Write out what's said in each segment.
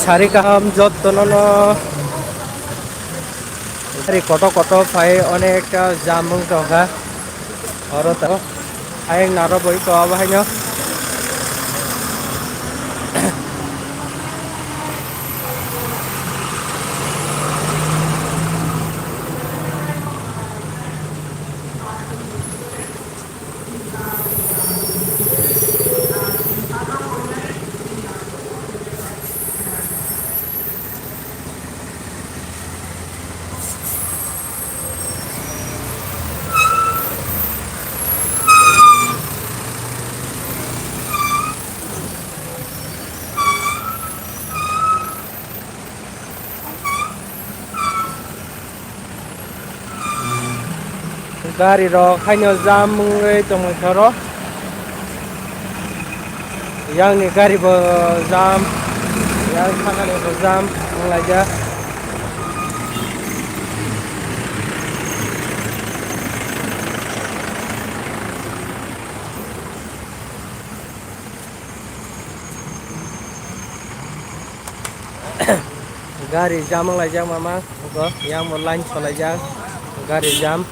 Sari kaham jot tonono sari koto koto pai onekta jamung tonga oro to ayeng naro boi ko abahanyo gari ro khaino jamung ei tongmoi thoro yang ni gari bo jam yang thakani bo jam laja gari jam laja mama ko yang mo line cholaja gari jam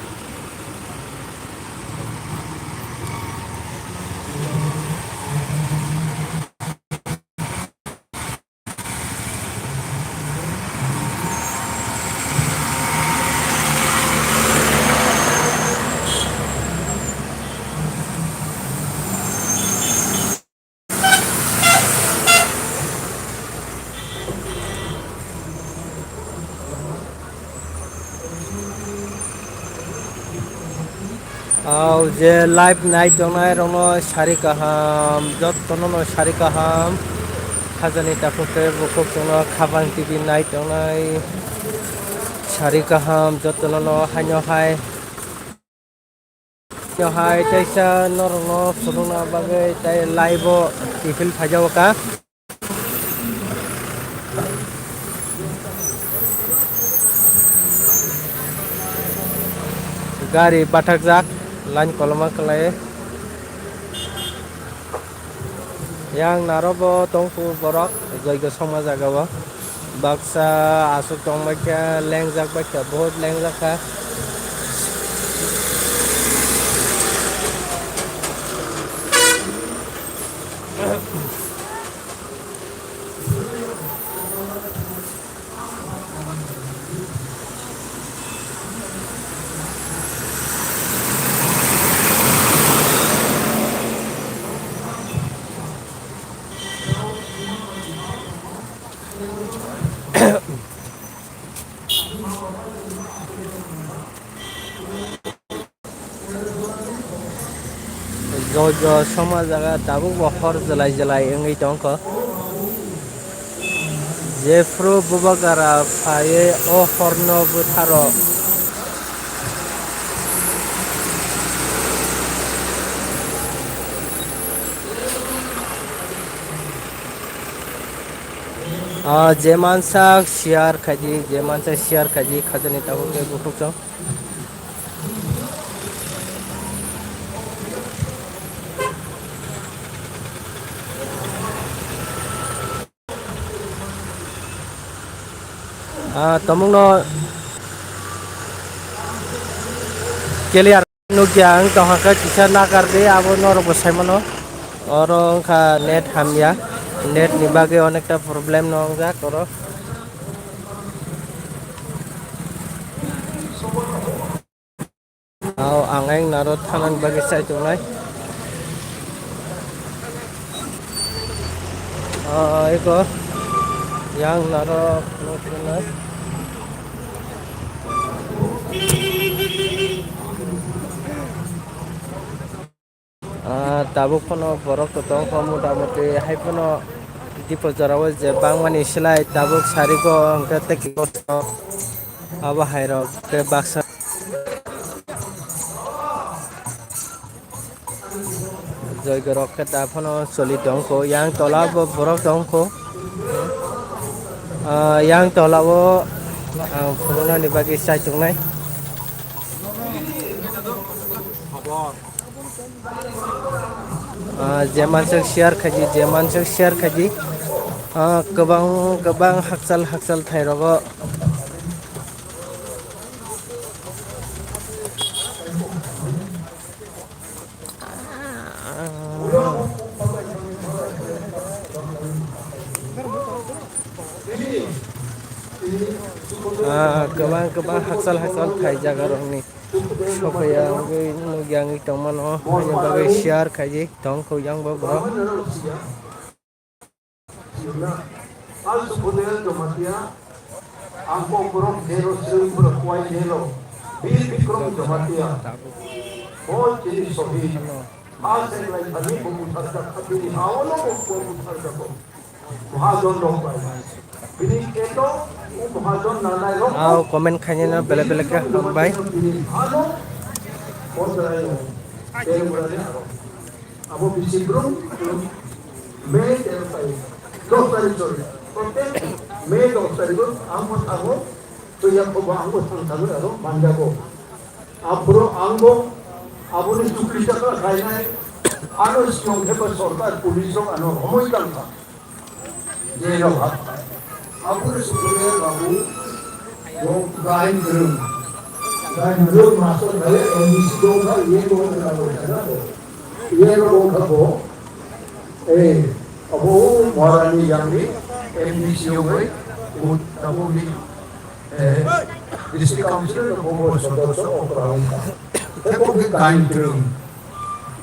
je live night donai rono sari kaham jot tonono sari kaham khajani tapote bukuk tono khabang tv night donai sari kaham jot tonono hanyo hai taisa norono suruna bagai tai live tifil phajawaka gari batak jak line koloma kalai yang narobo tongku borok joigo somaj agabo baksa asuk tongbaika lengjak baika bahut lengjaka jojo somaj aga tabuk bo hor jelai jelai engi tongko jefro bubagara phaye o horno butharo je mansa share khaji khajani tabuk ke butuk so tomungno clear nugyang tohaka kisa nakarde abo norok bosaimono oro kha net hamya net ni bage onekta problem nongja koro angeng naro thanan bage sai tongnai eko yang naro notnai tabuk kono borok to tongko motamoti haipono dipo jarawo je bangmani silai tabuk sari ko angka teki aba hairok ke baksa joigo rok ke tapono soli tongko yang tola bo borok tongko yang tola bo phununa ni bagi sai tungnai जेमानजों share खायजि जेमानजों share खायजि गोबां गोबां हाकसाल हाकसाल थाइरगो गोबां गोबां हाकसाल हाकसाल थाइजागा रंनि सफैया नुगियाङि दंमोन हयनि बागै share खायजि दंखौ यांबो Bru Angko buruk zero sering berkuai zero. Bir bikrom jamatia. Oh jadi sohi. Asal lain tadi memutar tapi di awal memutar jago. Mahajon dong bay. Bini keto mahajon nanai dong. komen khanya na bela bela ka bai Ano? Oh saya. Saya berani aro. Abu bisibrum. Me terpai. Sorry. May of Sarigo, Amos Amo, to Yakoba Amo Santaro, Mandago. Abro Ango, Abuni Sukrisha, Rainai, Anos Young Pepper Sorta, Puliso, and Homoikanka. They know what. Abuni Sukrisha, Babu, Young Gain Grum. Gain Grum, Master, and this Doga, Yellow, Abo, Morani Yangi. MBCO boy, tabo ni district council na bobo sodoso operangka. Tabo ke kain krum.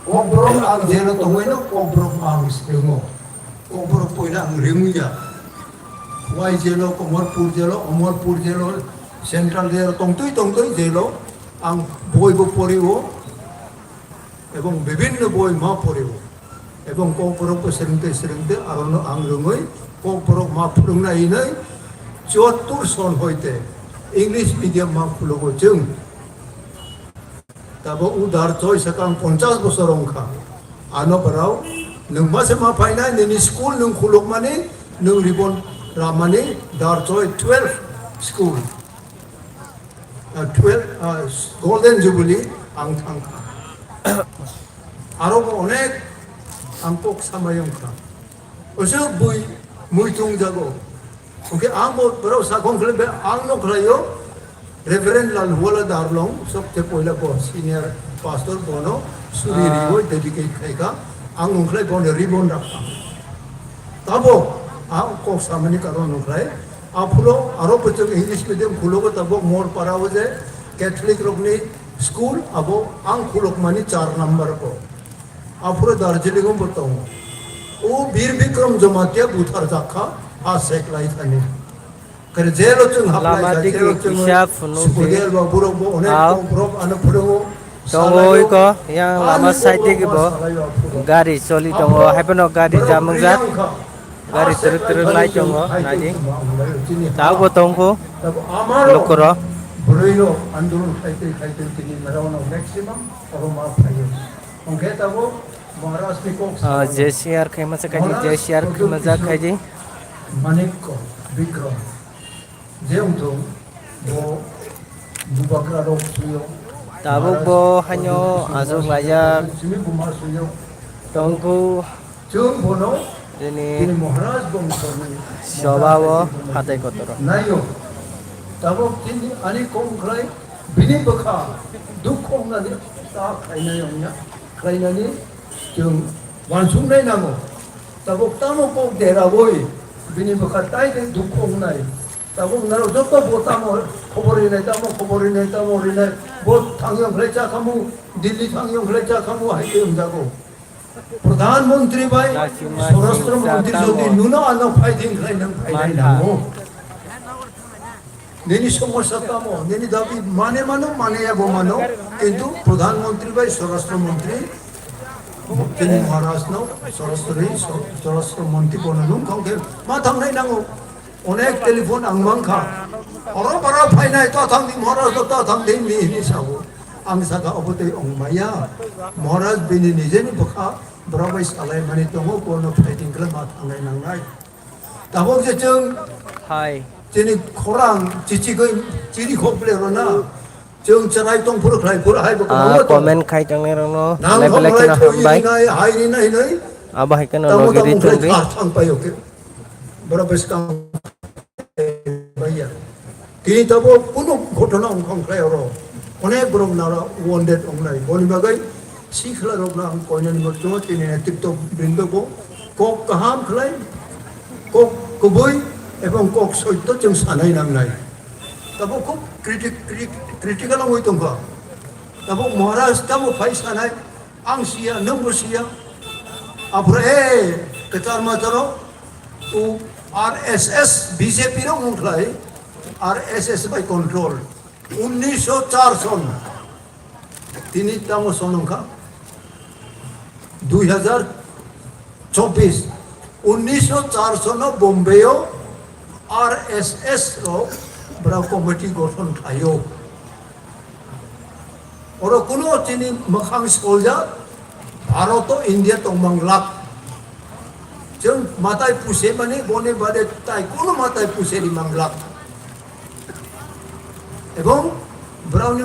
Komprong ang zero tungweno komprong ang stemo. Komprong po ina ang ringuya. Why zero Omorpur zero central zero tongtoy zero ang boy bo poriwo. Ebong bibinno boy ma poriwo. Ebong komprong po serinte arono ang ringoy. Komprok mapulung na inay, jotur son hoite, English medium mapulogo jeng. Tabo udar choy sakang 50 bosor ka. Ano paraw? Nung masa mapainay nini school nung kulok mani, nung ribon ramani dar choy 12 school. 12 golden jubilee ang ka. Araw mo onek ang pok samayong ka. Oso buy Muitung jago. Oke, amo bro sa konklebe angno krayo Reverend Lal Wala Darlong सबसे पहले को senior pastor bono suriri को dedicate करेगा angno kray bono ribbon रखा. तबो आप को सामने करो नुक्राय आप लोग आरोप बच्चों इंग्लिश मीडियम खुलो को तबो मोर परा हो जाए कैथोलिक रोकनी स्कूल अबो आंग खुलोक मानी 4 नंबर को आप लोग दार्जिलिंग में बताऊं O bir bikram jamatia buthar zakha a seklai thani kare jelo chung haplai jelo chung sudel ba burok bo onek komprok anu phudo Tongoi ko yang lama side ke bo gari soli tongo hapono gari jamungjat gari terus lai tongo naji tahu bo tongko lokoro buroino andurun khaite tini merawana maximum aro ma phayo ongke tabo JCR khema sa kaji JCR khema sa kaji manik ko bikram jeung thong bo bubakra rok suyo tabuk bo hanyo azuk laya simi kumar suyo tongku chung bono ini Maharaj bongso sobawo hatai kotoro nayo tabuk tini ani kong krai bini bakha duk kong na ta khaina yongnya khaina ni Jung wansung nai namo, tabok tamo kok dera boy, bini bakatai de dukong nai, tabok naro joto botamo, khobori nai tamo rinai, bot tangyong flecha kamu, Delhi tangyong flecha kamu haite umjago. Pradhan Mantri bai, Swarashtra Mantri jodi nuna ano fighting khai namo. Nini সমস্যা tamo, nini dabi mane ya bo mano, kintu Pradhan Mantri bai Swarashtra Mantri তিনি মহারাজ নাও সরস্বতী মন্ত্রী বনলুম কাউকে মা থামনাই নাঙ্গো অনেক telephone আংমাংখা or পারা ফাইনাই তো থামদি মহারাজ তো থামদি নি সাবো আং সাকা অবতে অংমায়া মহারাজ বিনি নিজেনি বখা বরাবাই সালাই মানি দङ কোনো ফাইটিং গ্লা মা থামনাই নাंनाय দাবো যে जों hai তিনি খরাং চিচিগৈ চিরি খপলেরনা जों चराय tong pur khlai pur hai bak no to comment khai tangnai rokno nang belai thong belai lai kheno thoi hambai ni nai hai ni nai nai abo hai keno tamo logiri tamo khlai tongdi thar thang pai oke bora beskang baya kini tabo puno ghotona ongkhong khlai oro onek borok nara wounded ongnai boni bagai sikhla rokna ang koina ni motjo tini tiktok bindo bo kok kaham khlai kok kubui ebong kok soito jeng sanai nang nai tabo খুব critical ang uitong ka tabo Maharaj tamo phai sanai ang siya number siya apre ketar mataro u RSS BJP ro muthlai RSS by control 1904 son তিনি tamo sonong ka 2024 1904 son Bombay RSS ro bra committee গঠন খায়ো ওর কোনো তিনি মখাং সলজা Bharat India তংমাংলাক जों মাথায় পুষে মানে বনে বাদে তাই কোনো মাথায় পুষে রিমাংলাক এবং ব্রাউনি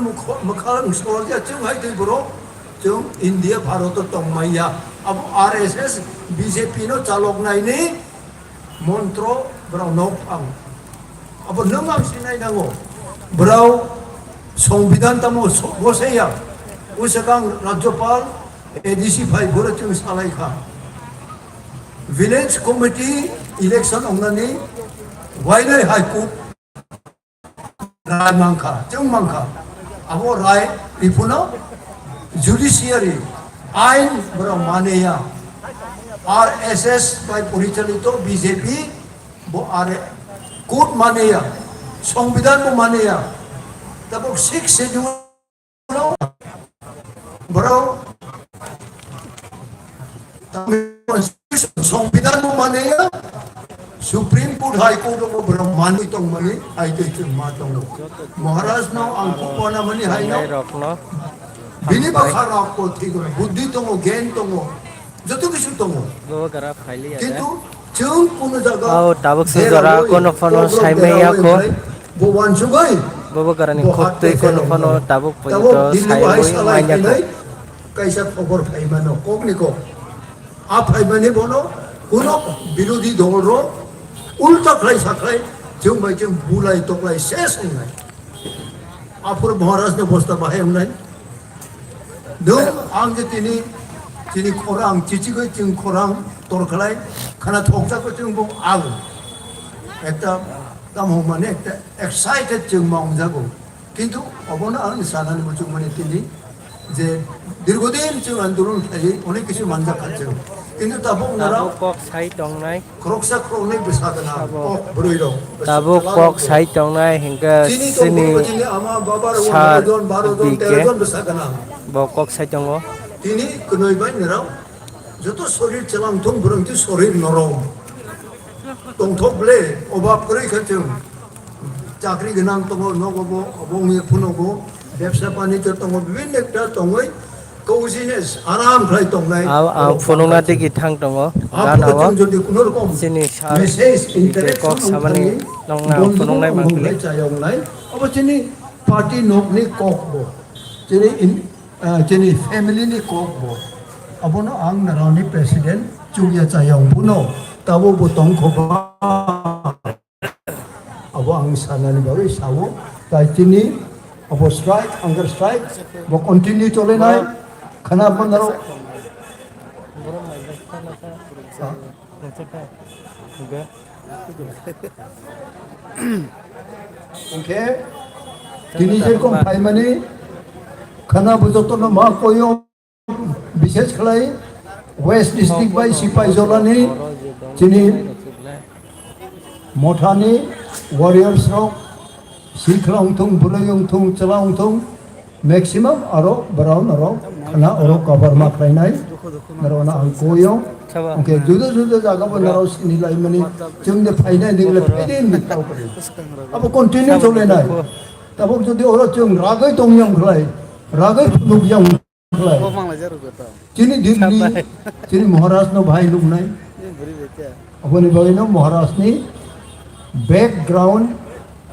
মখাং সলজা जों হাইতে বড় जों ইন্ডিয়া ভারত তংমাইয়া আব আরএসএস বিজেপি নো চালক নাইনি মন্ত্র ব্রাউনক আং अब नों आं सिनायनांगौ ब्राव संबिधान तमो गसेया उसेगां राज्यपाल एडीसी भाई बोरथिं सालायखा विलेज कमिटी इलेक्शन अंगनानि वाइनाय हाइकोर्ट राय मांखा जों मांखा अब राय रिपुना जुडिशियारि आइन ब्राव मानेया आरएसएस बाय परिचालित बीजेपी बो आर কোর্ট মানেয়া সংবিধান মানেয়া তারপর 6 শিডিউল বড় সংবিধান মানেয়া সুপ্রিম কোর্ট হাই কোর্ট বড় মানি তং মানে আইতে মা তং মহারাজ নাও আংকু পনা মানে হাই নাও rokno বিনি বাখারা কো ঠিক বুদ্ধি তং জ্ঞান তং যত কিছু তং bo gara phaili কিন্তু ada जों কোনো জায়গা au tabuk se jora kono phono saimaya ko bowan sugai bobo garani khottoi kono phono tabuk pojito saimoi mainya ko kaisa খবর ফাইমানো কগনিকো আ ফাইমানি বনো কোন বিরোধী দলর উল্টা খাই সাখাই जों বাইজों বুলাই তকলাই শেষ নাই আপুর মহারাজ নে বস্তা বাহাই নাই দো আং যে তিনি খরাং চিচিগৈ जों খরাং তরখালাই খানা থকজাকো जों বং আগ একটা তামো মানে একটা এক্সাইটেড जों মাংজাগো কিন্তু অবনা আং সানানি মচুক মানে তিনি যে দীর্ঘদিন जों আন্দোলন খাই অনেক কিছু মানজা খাচ্ছে কিন্তু তাবো নারা tabuk kok sai tongnai ক্রকসা ক্রনে বেসাদনা কক বরইলো tabuk kok sai tongnai hingga তিনি তো sini তিনি আমার বাবার 11 জন 12 জন 13 জন বেসাদনা bo kok sai tongo তিনি কনইবাই নারাও যত শরীর চালাংথং বরংতি শরীর নরম তংথকলে অভাব করে খাচ্ছেন চাকরি গোনাं दङ नगबो अबंनि फुनगो ব্যবসা বাণিজ্য दङ বিভিন্ন একটা दङै কৌজিনেস আরাম খাই দংনাই ang phunungna digi thang tongo আপনারা ganao যদি কোনো রকম sini sar message ike interaction kok samani nongna phunungnai mangkli চায়ংলাই অবচিনি পার্টি নকনি kokbo যেনি ফ্যামিলিনি kokbo abono ang narani president chungya chayong buno tabo butong khoba abo ang sanani bawi sawo tai tini abo strike hunger strike bo continue chole nai khana banaro okay tini jerkom paimani khana bujotono ma koyo বিশেষ খেলাই West district by সিপাই জলানি যিনি মঠানি warriors rock শিখলাং থং বুলাইং থং চলাং থং maximum আরো brown আরো খানা আরো cover মা খাইনাই নারনা আং কোয়ং ওকে जुदा जुदा জায়গা বো নারো নিলাই মানে जोंनि फायनाय दिगले फायदिन बिताव करे अब कन्टिन्यू चले नाय तब যদি ওরা जों রাগै दंयं खलाय रागै फुनुयं चीनी दिल्ली चीनी महाराष्ट्र भाई लोग नहीं अपने भाई ना महाराष्ट्र बैकग्राउंड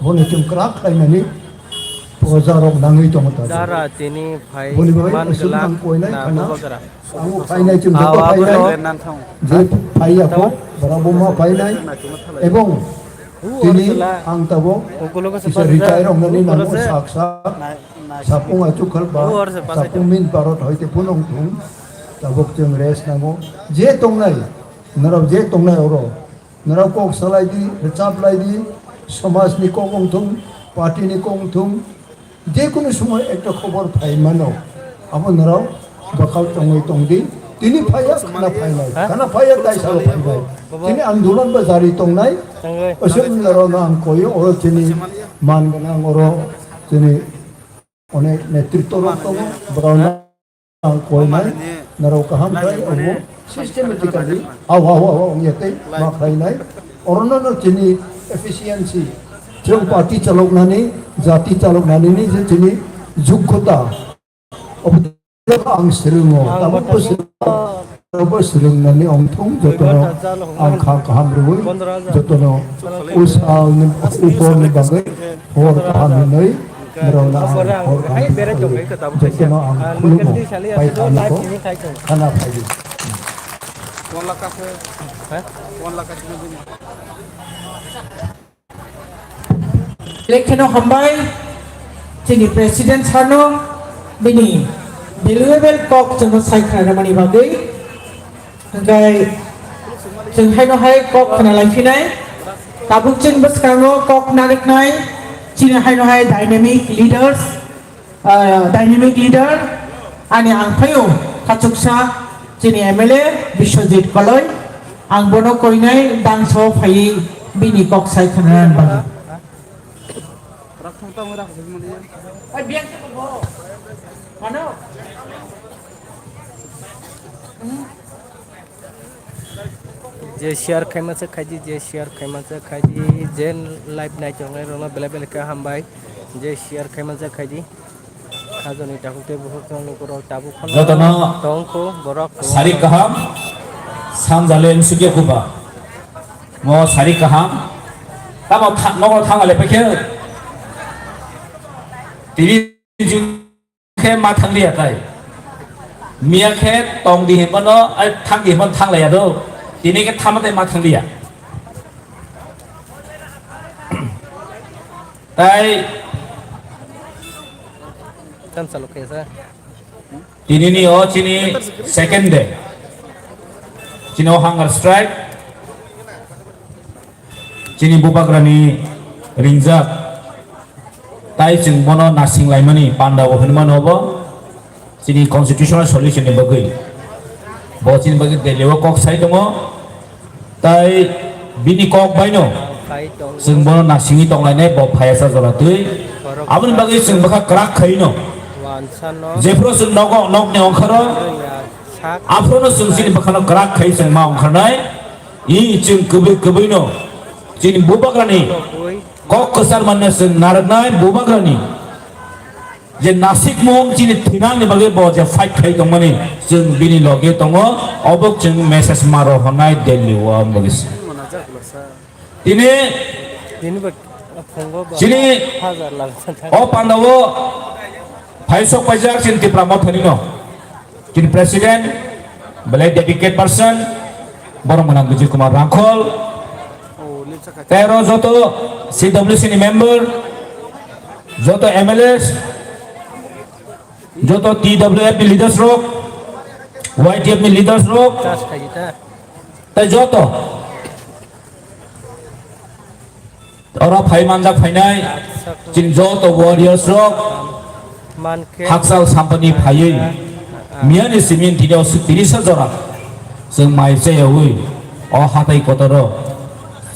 अपने चमकराक खाई नहीं Ojarok nangi tongta. Dara tini phai Boli bai man asum gelak nang koinai na kana. bubagara. Ang painai chung Awa jato painai. bono. Je pai ako barabo ma painai. Ebong tini ang tabo Ukulo ko sa isa retire ang nani nang saksa. Sapung acu kalba. Sapung min parot hoite punong tung. Tabok chung res nango. Je tongnai. Naraw je tongnai oro. Naraw kok salai di, recap lai di. Samas ni kong tung, parti ni kong tung. Je কোনো সময় একটা খবর পাই মানো আমার নরাও বাকাল টঙ্গই টংদি তিনি ফাইয়া খানা ফাইয়া তাই সাল ফাইবাই তিনি আন্দোলন বা জারি টংনাই Tangay. অসম নরাও না আং কই ওর তিনি মান গনা ওর তিনি অনেক নেতৃত্ব রকম বরানা আং কই নাই নরাও কাহাম ফাই ওবো সিস্টেমেটিক্যালি আও আও আও ইয়েতে মা ফাই নাই অরনন তিনি efficiency Jauh parti calok nani, jati calok nani ni jadi jukota. Obda ang serungo, tapi serung nani ang thong jotono ang kaham rui, jotono usal ni upor ni bagai, or kaham ni merona or kaham jotono ang kulumo, baik aniko, kana pagi. Election hambai jadi presiden sano bini valuable kok jeng sai khana mani bagai ngai jeng hai no hai kok khana lai finai tabuk jeng bas kango kok narik nai china hai no hai dynamic leader ani ang phayo khachuksa chini MLA Biswajit Kaloi ang bono koinai dangso phai bini kok sai khana bagai Ay, biar ka po. Ano? J share खाइमाचे खाइजी J share खाइमाचे खाइजी J live night जंगले रोना बेले बेले का हम भाई जे share खाइमाचे खाइजी खाजोनी टाकुते बहुत जंगल करो टाबु खन जतनो टंको बरक सारी कहम सांजालेन सुके कुबा मो सारी कहम तब नगो थांगाले पेखे तिरि जुखे मा थांलिया काय मिया खे तंग दि हेमनो थांग दि हेमन थांलाया दो तिनि के थामते मा थांलिया ताई चन चालू कैसा तिनि नि ओ चिनि सेकंड डे चिनो हंगर स्ट्राइक चिनि बुबाग्रानि रिंजाक ताई जों मनो नासिं लाइमानि पान्डाव होनमानोबो चिनि कन्स्टिट्यूशनल सल्यूशन नि बगै बचिन बगै देलेव कक साइ दङ ताई बिनि कक बायनो खाइ टंग जों मनो नासिंनि दंलायनाय ब फायासा जरा तै आबुनि बगै जों बखा क्राक खैनो वानसान जेफ्रो जों नगने अंखार sak आफ्रोनो जों चिनि बखानो क्राक खै जों मा अंखारनाय इ जों गोबै चिनि बुबाग्रानि koi kok kesal mana sen naranai bubagrani je nasik mong cini tinang ni bagi bawa je fight kai tong mani jeng bini loge tongo obok jeng message maro honai deli wa bagis ini ini ber fongo Sini. hazar lang o pandawo paisok pajak cini tipramot hanino cini presiden belai dedicated person borong menang Vijay Kumar Rangkol Pero joto CWC ni member, joto MLS, joto TWF ni leaders rock, YTF ni leaders rock, cas खाइ ta ta joto. Orang phai manjak phainai, jin joto warriors rock, man ke haksal sampani phai. Mian ni simin tidak setiri sejora. Semai saya hui, oh hatai kotoro.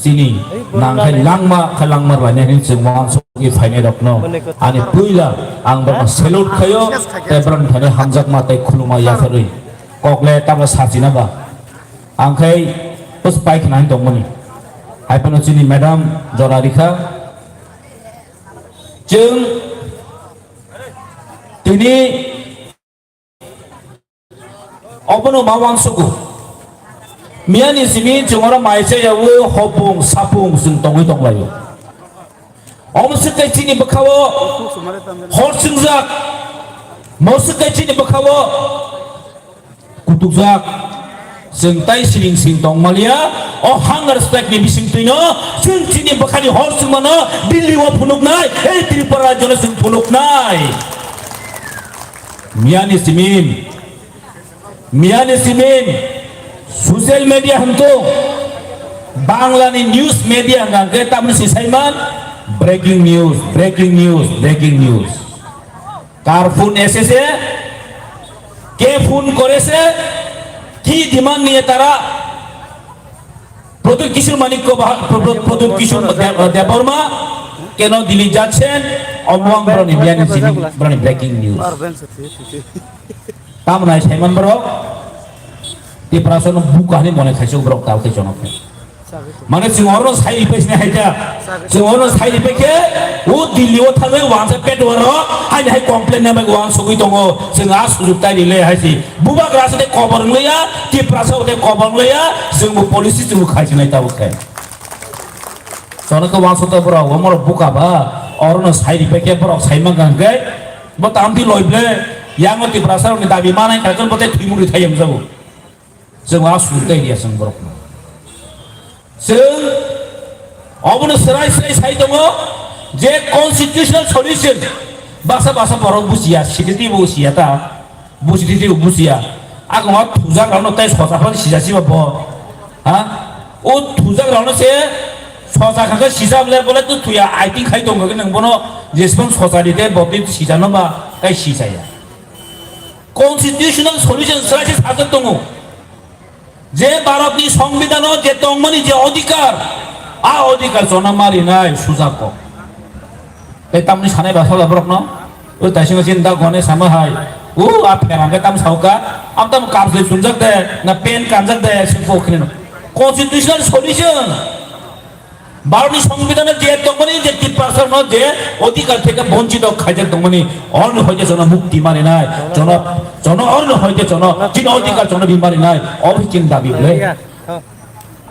Sini nangkai langma kalangmar banyak ini semua suki fine dokno ani puila ang berma selut kayo tebran thane hamjak matai khuluma ya farui kokle tamla sajina ba angkai pus paik nan dongmani aipano sini madam jorarika jeng tini obono mawang suku Mian isimi jengora maise ya wo hopung sapung sing tongi tong layo. Omsukai chini bakawo horsingjak mosukai chini bakawo kutukjak sengtai siling sing tong malia o hunger strike ni bising tuino sing chini bakani horsingmano Delhi wa punuk nai Tripura jona sing punuk nai Miyani simin social media hantu Bangla ni news media ngang kita mesti saiman breaking news कार phone एसेছে কে phone করেছে কি demand নিয়ে তারা প্রদীপ কিশোর মানিক্য প্রদীপ কিশোর দেববর্মা কেন দিল্লি যাচ্ছেন অমং ব্রনি বিয়ানি ব্রনি breaking news তামনাই Simon Brock তি প্রাসন বুকানি মনে খাইছো ব্রক তাওকে জনকে মানে সিংহর সাইড ইফেক্ট নে হাইতা সিংহর সাইড ইফেক্ট ও দিল্লি ও থালে ওয়ানসে পেট ওর হাই হাই কমপ্লেন নামে ওয়ান সগই দङ जोंहा सुजुग ताइ दिले हाइसि बुबा ग्रासते खबर लया कि प्रासते खबर लया जोंबो पुलिस जों खाइसिनाय ताबोखाय सनको वासते ब्र हमर बुकाबा अरनो साइड इफेक्ट ब्र साइमा गांगे ब तामदि लइब्ले याङो ति प्रासनि दाबि मानाय खाजन बते थुइमुरि थायम जाबो जोंहा सुजुग ताइ दिया जों ब्र जों अबनो सराय साइ दङ जे कन्स्टिट्यूशनल सल्यूशन bahasa बर बुजिया सिटिति बुजिया ता बुजिति बुजिया आगमा थुजा गानो ताइ ससाफोर सिजासि बब हा ओ थुजा गानो से ससा खाके सिजाबले बोले तु थुया आइथिं खाइ दङ के नंबनो जेसेबां ससारिते बदि सिजानो बा ताइ सिजाया कन्स्टिट्यूशनल सल्यूशन सराय साजत दङ जे भारतनि संविधान जे दंमनि जे अधिकार आ अधिकार जना मारिनाय सुजाको तामनि सानाय बाथ्रा ब्रकनो ओ दासिम चिन्ता गने सामहाय ओ आ फेरांगे ताम सावका आम ताम काबले सुनजक दे ना पेन कानजक दे सिपोखिन कन्स्टिट्यूशनल सल्यूशन भारतनि संविधान जे दंमनि जे 30% न जे अधिकार থেকে বঞ্চিত খাইজক দंमनि অন হইতে জন মুক্তি মারিনাय জন অন হইতে জন জিন অধিকার জন বিমারিনাय অভিচিন দাবি বলে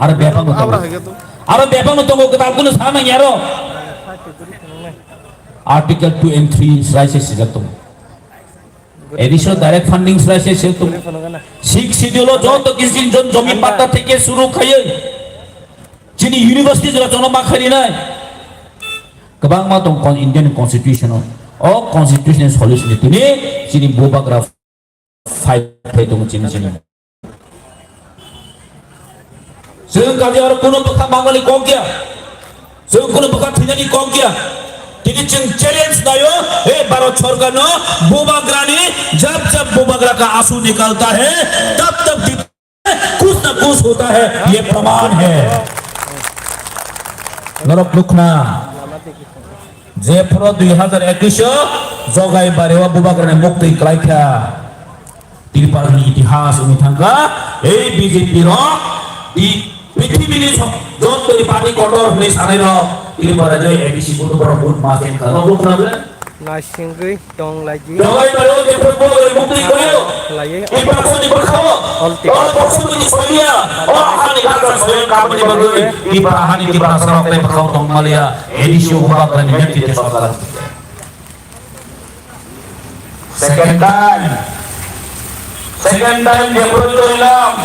আর ব্যাপার তো কিতাবগুলো সামনে यारो Article 2 and 3 Sraise Sijatum Additional direct funding Sraise Sijatum 6 schedule joto kisin jon jomi patta theke shuru khaye chini university jora jono ma khari nai kabang ma tong kon Indian constitution o constitutional solution tini chini bobagra 5 tong chini seung kaji ar kono bakha bangali kong kya seung kono bakha thijani kong kya Ini challenge dayo, Bharat सरकार ने बोबाग्रानी जब बोबाग्रा का आंसू निकलता है तब कुछ न कुछ होता है ये प्रमाण है नरक लुकना जेफ्रो 2021 जगाय बारेवा बोबाग्राने मुक्ति खालायखा त्रिपुरानि इतिहास उनिथांगा बीजेपी रो पृथ्वीनि जतनि पार्टी कटर होननाय सानै रो Tripura joy edisi butuh berebut makin kalau lu kenapa? Nasinggi dong lagi. Jangan baru dia berbuat bukti kau. Lagi. Ibarat ni berkau. Kalau bosan ni soalnya, hari kata soalnya kamu ni berbuat. Ibarat hari di bahasa orang lain berkau dong Malaysia. Edisi ubah dan ini tidak soal. Second time dia berjuang.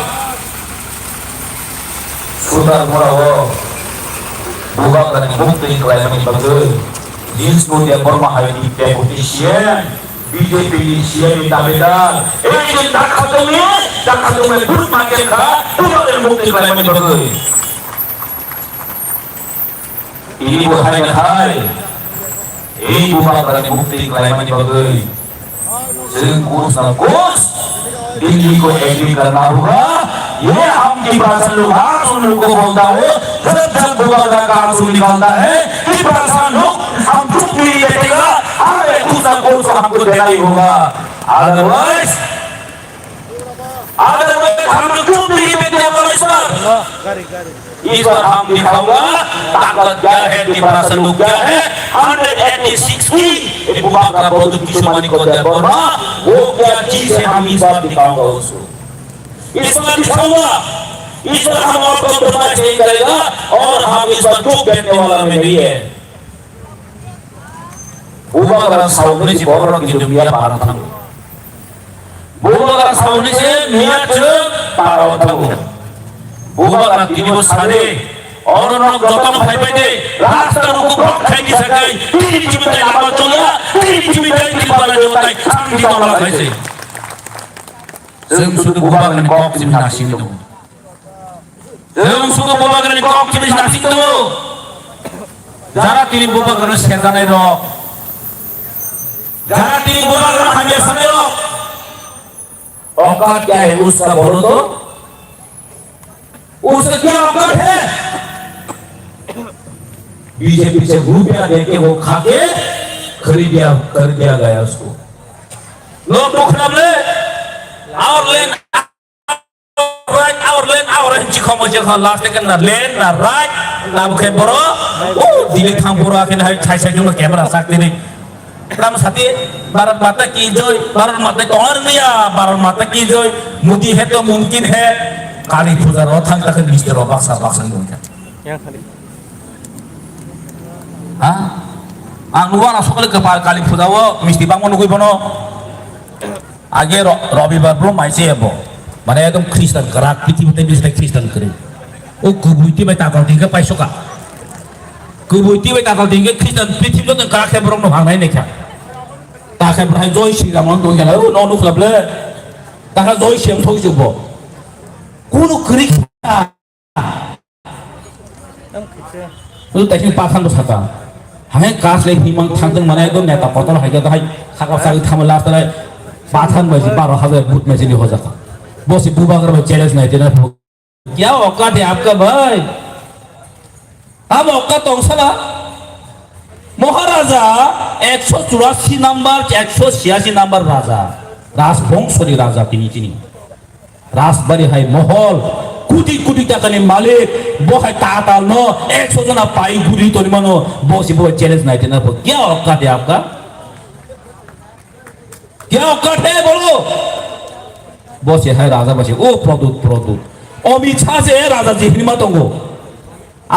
Sudah murawo. Bukan dengan bukti kelainan bagai jenis mulia bermahal di politisian BJP siapa minta beda ini tak katanya buruk makin kah bukan dengan bukti kelainan bagai ini bukan hai ini bukan dengan bukti kelainan bagai sengkus Delhi को agree करना होगा ये हम की भाषा लोग सुन को बोलता है जब बोबाग्रा का आंसू निकलता है कि भाषा लोग हम चुप नहीं बैठेगा हमें कुछ ना कुछ हमको देना ही होगा अदरवाइज हम चुप नहीं बैठने वाले इस बार हम दिखाऊंगा ताकत क्या है कि भाषा लोग क्या है 186 की बोबाग्रा प्रोजेक्ट की शुमानी को देना वो क्या चीज है हम इस बार दिखाऊंगा उसको इस बार दिखाऊंगा इस बार हम और कॉम्प्रोमाइज नहीं करेगा और हम इस बार चुप बैठने वाला में नहीं है Bubagara sauni si borok gitu biar parah tahu. Bubagara sauni si niat cek parah tahu. Bubagara kini bos sade. Orang jotan bhai de rasta ruku bok khai di sakai tini cibitai lama chola tini cibitai kipala jotai sangdi tola khaise जों सुदु बुबागरानि कक gym नासिं दं जों सुदु बुबागरानि कक gym नासिं दं Zara तिनि बुबागरानि सेरजानाय र Zara तिनि बुबागरानि हामे सानाय र औकात क्या है उसका बोलो तो उसका क्या औकात है बीजेपी से रुपया देके वो खाके खरीदिया कर दिया गया उसको लोग तो खराब ले और लेन और चिखो मुझे खा लास्ट के ना लेन ना राइट ना बुखे बरो ओ दिले थाम बरो आके ना छाई छाई जो कैमरा सकते नहीं राम साथी भारत माता की जय भारत माता को और नहीं भारत माता की जय मोदी है तो मुमकिन है काली पूजा रोथांग तक निश्चित रो बाक्सा बाक्सा नहीं आं नुवा सकले कपाल काली फुजाओ मिस्टी बांगो नुगुइ बनो आगे रविवार ब्रो माइसे एबो माने एकदम ख्रिस्टान गराक पृथ्वीते बिसने ख्रिस्टान करे ओ गुबुइति बाय ताकाल दिंगे पाइसका गुबुइति बाय ताकाल दिंगे ख्रिस्टान पृथ्वीलो त गराखे ब्रो नो हांनाय नेखा ताखे ब्राय जय श्री राम नो गेला ओ नो नुखलाबले ताका जय श्याम थौ जुबो कुनु ख्रिस्टा ओ ताखिन पाखान दो साता हाय कास ले हिमंग थांदों माने एकदम नेता पतल हायगा हाय खागाव सागि थामला तले पाथान बजी 12,000 बुट में चली हो जाता बस बुबागर में चैलेंज नहीं देना क्या औकात है आपका भाई अब औकात औसला महाराजा 184 नंबर 186 नंबर राजा राजबंशरी राजा तिनी राजबाड़ी है महल कोटी कोटी टाकानि मालिक बहाय टाटा न 100 जना पाई गुरी तो मानो बस वो चैलेंज नहीं देना क्या औकात है आपका क्या औकात है बोलो बस है राजा बस ओ प्रदूत अमित शाह से राजा जी हिमा दंगो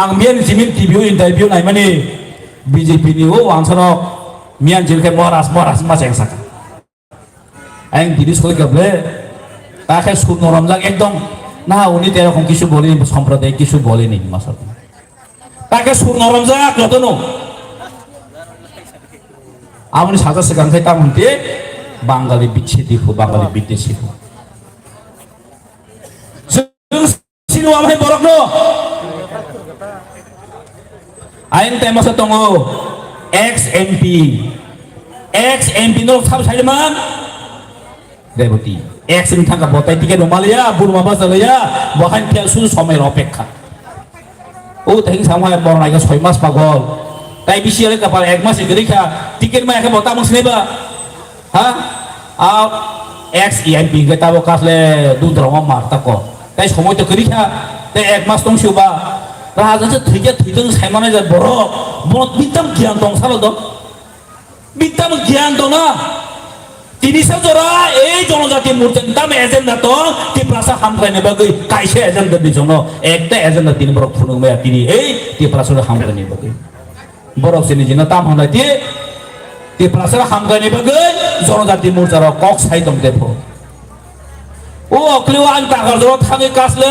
आं मेन जिमिन टीवी इंटरव्यू नाय माने बीजेपी नि ओ आंसनो मियान जिलके महाराज मा सेंग साका आं दिदि सय गबले ताखे सुन रमजाक एकदम ना उनी तेरे को किछु बोली संप्रदाय किछु बोली नहीं मासर ताके सुन रमजाक नतनो आमनि साजा सिगां थाय तामते बांगाली बिच्छेदी हो बांगाली बिदेशी हो सिनु आमहाय बरकनो आइन टाइम से तंगो एक्स एमपी नो साब साइडमान रेवती एक्स नि थांगा बताय टिके नमालिया बुरमा बाजालया बहाय फेसु समय अपेक्षा ओ थाइं सामहाय बरनायगा 6 मास पागल ताइ बिसियाले कपाल 1 मास गरिखा टिकेट मा एके बता मसनेबा हा आ एक्स एमपी के ताबो कासले दुद्रमा मारता को ताइ समय तो गरिखा ते 1 मास दंसिबा राजा से थैजों सायमानाय जा बरो बन बितम ज्ञान दं सालो दं बितम ज्ञान दं ना 300 जरा এই জনজাতি মূর্তির দাম এজেন্ডা তো টিপ্রাসা হামখাইনে বাগৈ কাইছে এজেন্ডা দিছন একটা এজেন্ডা তিন বড় ফুনুমে তিনি এই টিপ্রাসা হামখাইনে বাগৈ বড় সিনি জিনা তাম হনাইতি টিপ্রাসা হামখাইনে বাগৈ জনজাতি মূর্তার কক সাইদম দেফো ও অকলিও আন টাকার জর থাগে কাসলে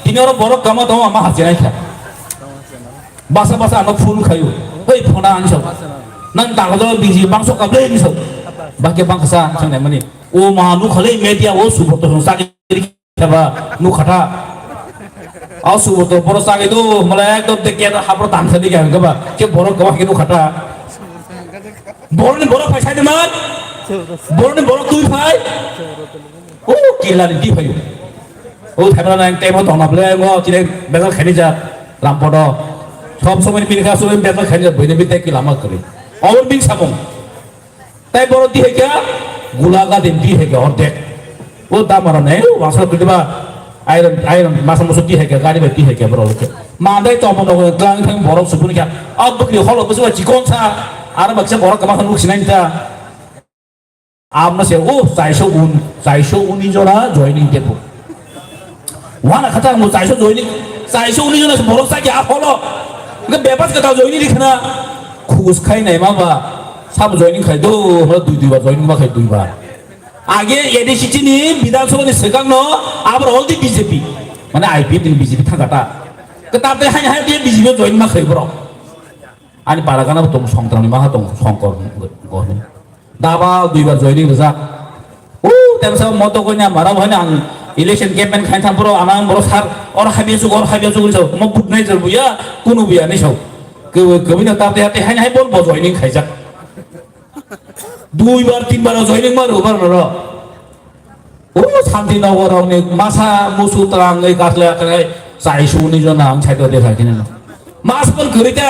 তিনর বড় কামা দম আমা হাজিরাই খা বাসা বাসা আনো ফুল খাইও ওই ফোনা আনছ নন টাকা জর বিজি বাংস কাবলে নিছ बाकी बांगसा संने मनी ओ महानु खले मेडिया ओ सुबतो संसारि खबा नु खटा आ सुबतो बरो सागे दो मला एकदम देखे हाब्रो तामसदि गया गबा के बरो गवा के नु खटा बरो पैसा दे मान बरो तुई फाइ ओ केला दि फाइ ओ थाबरा नाइन टाइम दनाबले गो तिले बेगल खेनि जा रामपड सब समय मिलखा सुबे बेगल खेनि जा बइने बिते के लामा करे और बिन साबं ताई बरो दी है क्या गुलागा दिन दी है क्या और देख वो दाम मरो नहीं वासना कितबा आयरन मासा मुसु दी है क्या गाड़ी में दी है क्या बरो के मादे तो अपन लोग ग्लांग थे बरो सुपुन क्या अब बकरी हॉल बस वो चिकन सा आर बक्से बरो कमा खनु सिनाइन था आप न से ओ 400 जोड़ा जॉइनिंग टेपो वाना खता मु 400 जॉइनिंग 400 जोड़ा बरो सा क्या फॉलो के बेपास का जॉइनिंग दिखना खुश खाई नहीं माबा সাব জয়নিং খাইদো হলো দুইবার জয়নিং মা খাই দুইবার আগে এডিসি নি বিধানসভানি সেকাংনো আবার অলদি বিজেপি মানে আইপিএফ ni বিজেপি থাকাটা তাতে হাই হাই দিয়ে বিজেপি জয়েন মা খাই বড় ani paragana tong songtrang mah tong songkor goni daba duibar joining reza temsa moto ko nya mara bhane ang election campaign khain tham puro anang boro sar or habiya su so mo put nai jar buya kunu biya ni so ke bina tate hate hain hai bol bo joining khaijak duibar tinbar joining mar obar ro শান্তি নগর অনেক মাসা মুসু তাং এই কাটলে চাইছো নিজন আং ছাইতো দেখা কিনে মাস পর ঘুরিতে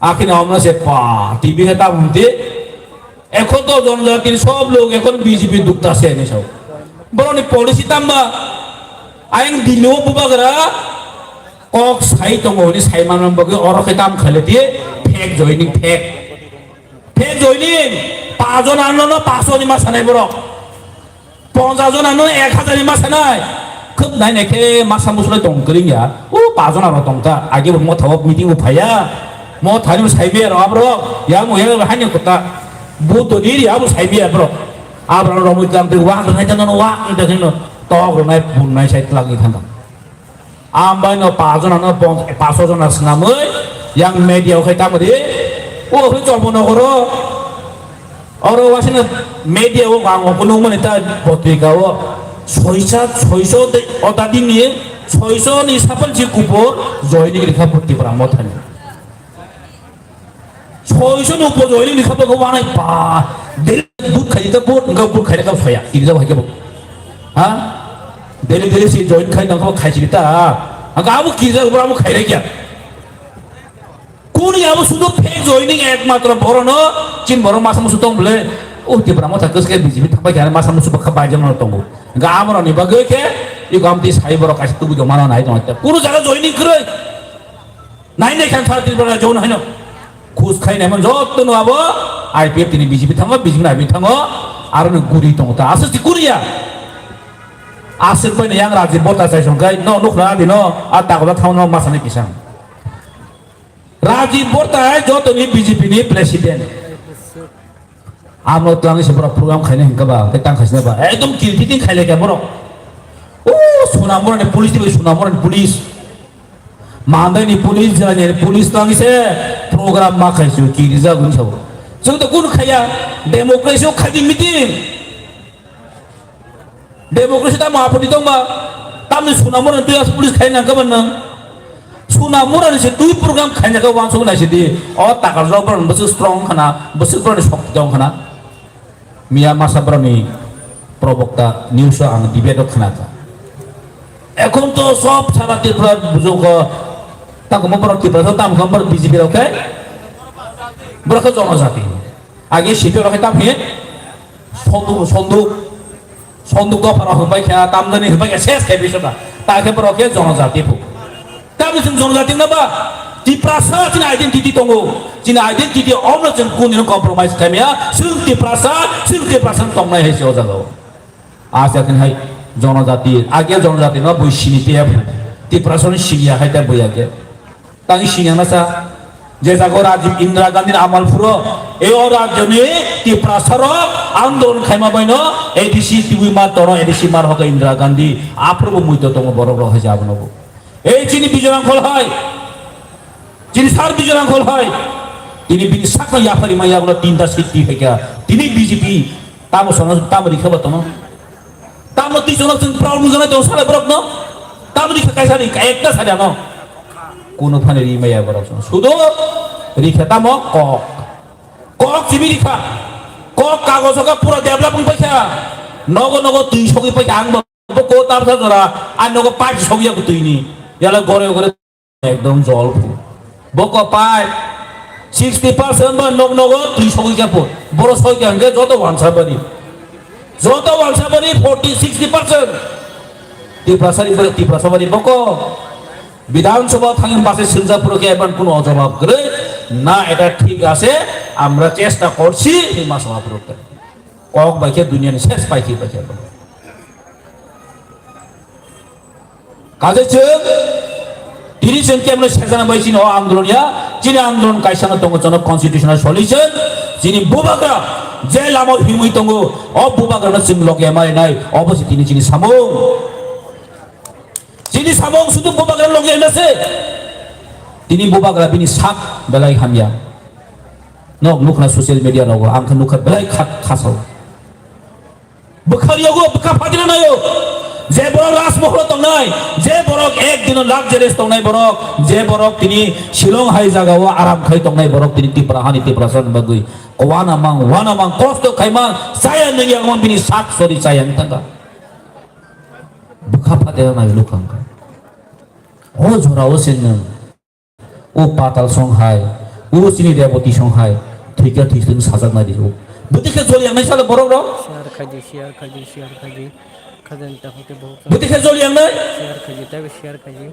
আখিনে আমরা সে পা টিভি হেতা উনতে এখন তো জনজাতির সব লোক এখন বিজেপি দুক্তাছে এনে সব বরনি পলিসি তাম্বা আইন দিলেও বুবাগরা কক সাই তঙ্গনি সাইমান বগে অরকে তাম খেলে দিয়ে ফেক জয়নিং ফেক জয়নিং পাঁচজন আনলো 500 নি মাস নাই বড় 50 জন আনো 1000 মাস নাই খুব নাই নাকি মাসা মুসলে দং করিয়া ও 5 জন আর দংটা আগে মো থাও মিটিং উফায়া মো থানি সাইবে আর আব্রো ইয়া মো এর হানি কতা বুতো দিরি আবু সাইবে আব্রো আব্রো রমুই কাম তে ওয়া নাই জানো ওয়া দেখেন তগ নাই বুন নাই সাইত লাগি থাকা আমবাই ন 5 জন আনো 500 জন আসনা মই ইয়াং মিডিয়া খাইতা মদি ও হই জমন করো और वासिन media वो गांव अपन उमन इता पत्रिका वो 600 अदादी निये 600 नि सापल जी कुपोर जॉइनिंग लिखा पत्ती पर मत हन 600 नो जॉइनिंग लिखा पर वाना पा दिल दूध खाई तो बोट उनका बोट खाई का फया इधर भाई के बोट हां दिल से जॉइन खाई ना खाई चिता आगा वो किजा ऊपर हम खाई रे क्या কোনি আবো শুধু ফেক জয়নিং একমাত্র বড় ন চিন বড় মাসা মুসু তং বলে ও তে ব্রাহ্ম থাকসকে বিজেপি থাকবা কেন মাসা মুসু বখা বাইজন ন তং গা আমর নি বাগে কে ই গামতি সাই বড় কাছে তুবু জমানো নাই ন পুরো জায়গা জয়নিং করে নাই নাই খান ফারতি বড় জৌন হয় ন খুশ খাই নাই মন যত ন আবো আইপিএফ তিনি বিজেপি থাকবা বিজেপি নাই থাকো আর ন গুরি তং তা আসে তি কুরিয়া আসে কই না ইয়াং রাজি বতা চাই সংকাই ন নুখরা দিন আর তাকবা থাও ন মাসানি কিসাং राजीव बोलता है जो तो नहीं बीजेपी नहीं प्रेसिडेंट आप लोग तो से बड़ा प्रोग्राम खाने हैं कब आते टांग खाने बा एकदम किरकिटी खाने क्या बरो ओ सुनामोर ने पुलिस भी सुनामोर ने पुलिस मांदे नहीं पुलिस जाने पुलिस टांग से प्रोग्राम मा खाई से किरिजा गुन सब जो तो गुन खाया डेमोक्रेसी खाली मीटिंग डेमोक्रेसी ता महापति तो मा ताम सुनामोर ने तो पुलिस खाई ना कब ना सुना मुरा से दुई प्रोग्राम खाने का वांग सुना से दी और ताकत जाओ पर बस स्ट्रॉन्ग खाना बस पर शक्ति जाओ खाना मिया मासा पर नहीं प्रवक्ता न्यूज़ आंग डिबेट खाना था এখন তো সব সারা ত্রিপুরা বুঝুক তাকে মপর ত্রিপুরা তাম গম্বর বিজেপি রকে বড় জনজাতি আগে সিটে রকে তাম হে সন্দুক দফার হবাই খেয়া তামদানি হবাই শেষ খাই বিষয়টা তাকে রকে জনজাতি ভোগ তাহলে জনজাতি না বা ত্রিপুরা চিনা আইডেন্টিটি দङ চিনা আইডেন্টিটি অন্য जों কোন কম্প্রোমাইজ খামিয়া जों ত্রিপুরা দंनाय হইছে ও জায়গাও আশা কেন হাই জনজাতি আগে জনজাতি না বই সিনিতে ত্রিপুরা সিনিয়া হাইতা বই আগে তাই সিনিয়া না সা যে জায়গা রাজীব ইন্দিরা গান্ধীর আমল পুরো এই রাজ্যে ত্রিপুরা আন্দোলন খাইমা বাইন এডিসি টিভি মার তর এডিসি মার হক ইন্দিরা গান্ধী আপ্রভু মুইত দङ বড় বড় হয়ে যাব নব এই চিনি বিজনাঙ্গল হয় যিনি সার বিজনাঙ্গল হয় তিনি বিনি সাকা ইয়াফারি মাইয়াগুলো তিনটা সিটি থেকে তিনি বিজেপি তামো সন তামো রিখাবত ন তামো তিজন প্রবলেম জানা তো সারা বরক ন তামো রিখা কাইসারি একটা সারা ন কোন ফানে রি মাইয়া বরক শুধু রিখা তামো কক চিবি রিখা কক কাগজ কা পুরো ডেভেলপিং পয়সা নগো 200 কি পয়সা আনব কো তার ধরা আর নগো 500 কি তুইনি ইয়ালা ঘরে ঘরে একদম জল বক পায় 60% বা নগ 200 কি পো বড় সইকা গে যত ওয়ানসাবানি 40-60% ত্রিপুরাসাবানি বক বিধানসভা থাকেন পাশে সিলজাপুরকে এবার কোনো অজবাব করে না এটা ঠিক আছে আমরা চেষ্টা করছি এই মাস মহাপুরকে কক বাইকে দুনিয়ার শেষ পাইকি বাইকে কাজে Dini sengkem le sejana bayi sini Andolannya, sini Andolan kaisana tunggu jono constitutional solution, sini bubaga, je lama himui tunggu, bubaga na sing logi amai nai, opposite sini samung, sini samung sudah bubaga logi nase, sini bubaga bini sak belai hamya, no nukna sosial media logo, angka nukar belai khasau, bukhari logo bukha fadina nayo. যে বড় রাজমহল তং নাই যে বড় একদিন luxurious তং নাই বড় যে বড় তিনি শিলং হাই জায়গাও আরাম খাই তং নাই বড় তিনি ত্রিপুরাহানি ত্রিপুরাসন বাগৈ ওয়ানামাং কষ্ট খাইমা সায়া নই আগমন বিনি সাক সরি সায়াং থাকা বুখা ফাতে নাই লুকাঙ্কা ও ঝরাও সেন ও পাতাল সংহাই ও চিনি দেবতী সংহাই ঠিকা ঠিকদিন সাজাক না দিও বুদিকে জলিয়াং নাই সালে বড় বড় শেয়ার খাজি খাজান তাহতে বহুত বুদিকে জলিয়াং নাই শেয়ার খাজি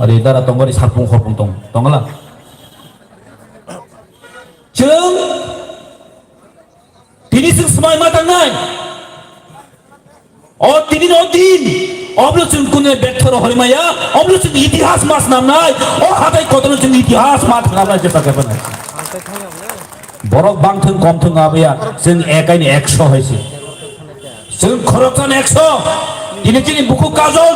আরে দারা তংগরি সারপুং খরপুং তং তংলা जों दिनैसिम समाय मा थांनाय दिनै दिन अब्ला जों कुने बेक्टर हरिमाया अब्ला जों इतिहास मास नामनाय हाथाय कतनो जों इतिहास मा थांनाय जे पाकेबनाय बरक बांथों कमथों आबैया जों एकायनि 100 हयसे जों खरकन 100 दिनै दिनै बुकु काजल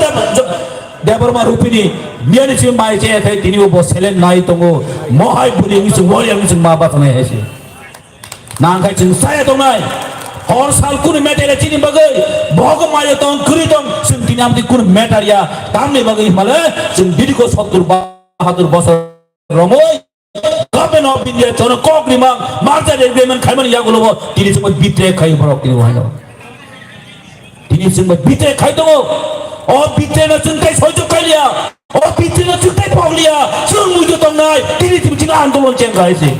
देबरमा रुपिनि मियानिसिम माइजे एकाय दिनै बो सेलेन नाय दङो महाय बुलिनि जों वरियानि जों मा बाथनाय हयसे नांखाय जों साया दंनाय हर साल कुन मेटेरे चिनि बगै भग माय दं खुरि दं जों दिनै आमदि कुन मेटारिया दामनि बगै हिमाले जों दिदिको 72 बছर रमै गभर्नमेन्ट अफ इन्डिया जन कग्रिमां मार्जार एग्रिमेन्ट खायमानि यागुलो दिनै जों बिट्रे खाय बरक दिनै हायनो दिनै जों बिट्रे खाय दङ बिट्रे न जों खाय सयज खायलिया बिट्रे न जों खाय पावलिया जों मुइदो दंनाय दिनै जों आन्दोलन चेंगायसै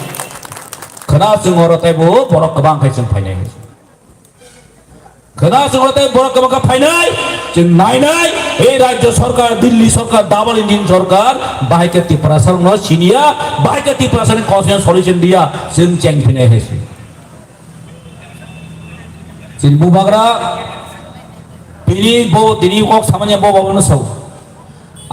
खोना जों अरतायबो बरक गोबां खाय जों फायनाय खोना जों अरताय बरक गोबां फायनाय जों नायनाय ए राज्य सरकार दिल्ली सरकार डाबल इंजिन सरकार बाहायके टिप्रासन न सिनिया बाहायके टिप्रासन कन्सेन्स सल्युशन दिया जों चेंफिनाय हेसै जों बुबाग्रा दिनै अक सामानिया बबावनो साव